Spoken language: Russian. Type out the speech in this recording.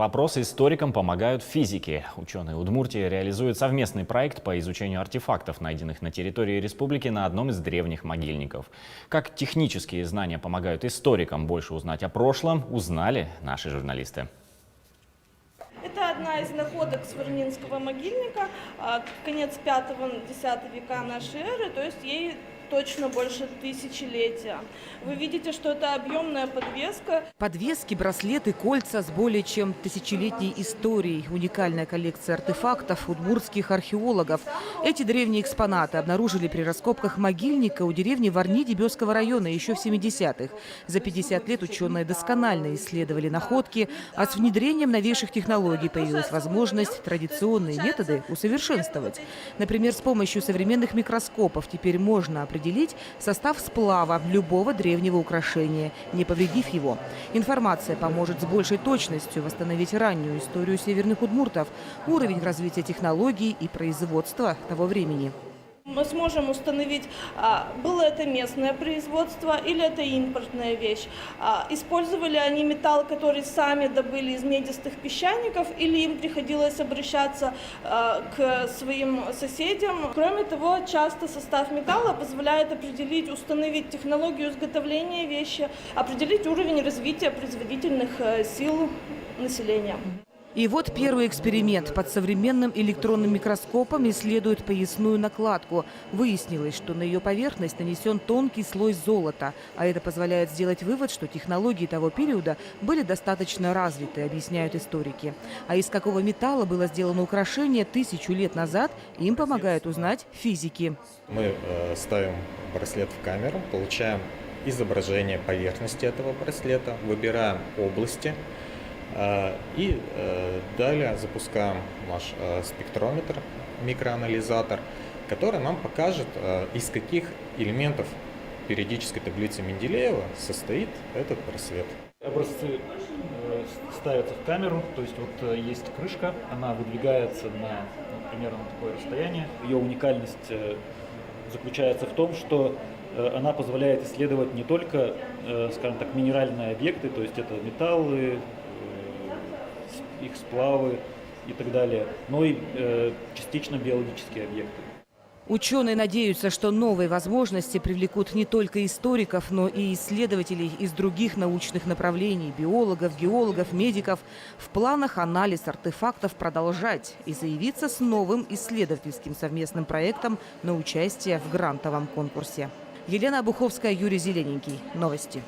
Вопросы историкам помогают физики. Ученые Удмуртии реализуют совместный проект по изучению артефактов, найденных на территории республики на одном из древних могильников. Как технические знания помогают историкам больше узнать о прошлом, узнали наши журналисты. Это одна из находок Сварнинского могильника, конец 5-10 века нашей эры, то есть ей точно больше тысячелетия. Вы видите, что это объемная подвеска. Подвески, браслеты, кольца с более чем тысячелетней историей. Уникальная коллекция артефактов удмуртских археологов. Эти древние экспонаты обнаружили при раскопках могильника у деревни Варни Дебёцкого района еще в 70-х. За 50 лет ученые досконально исследовали находки, а с внедрением новейших технологий появилась возможность традиционные методы усовершенствовать. Например, с помощью современных микроскопов теперь можно определить состав сплава любого древнего украшения, не повредив его. Информация поможет с большей точностью восстановить раннюю историю северных удмуртов, уровень развития технологий и производства того времени. Мы сможем установить, было это местное производство или это импортная вещь. Использовали они металл, который сами добыли из медистых песчаников, или им приходилось обращаться к своим соседям. Кроме того, часто состав металла позволяет определить, установить технологию изготовления вещи, определить уровень развития производительных сил населения. И вот первый эксперимент. Под современным электронным микроскопом исследуют поясную накладку. Выяснилось, что на ее поверхность нанесен тонкий слой золота. А это позволяет сделать вывод, что технологии того периода были достаточно развиты, объясняют историки. А из какого металла было сделано украшение 1000 лет назад, им помогают узнать физики. Мы ставим браслет в камеру, получаем изображение поверхности этого браслета, выбираем области. И далее запускаем наш спектрометр, микроанализатор, который нам покажет, из каких элементов периодической таблицы Менделеева состоит этот браслет. Образцы ставятся в камеру, то есть вот есть крышка, она выдвигается на примерно такое расстояние. Ее уникальность заключается в том, что она позволяет исследовать не только, скажем так, минеральные объекты, то есть это металлы, их сплавы и так далее, но и частично биологические объекты. Ученые надеются, что новые возможности привлекут не только историков, но и исследователей из других научных направлений – биологов, геологов, медиков. В планах анализ артефактов продолжать и заявиться с новым исследовательским совместным проектом на участие в грантовом конкурсе. Елена Обуховская, Юрий Зелененький. Новости.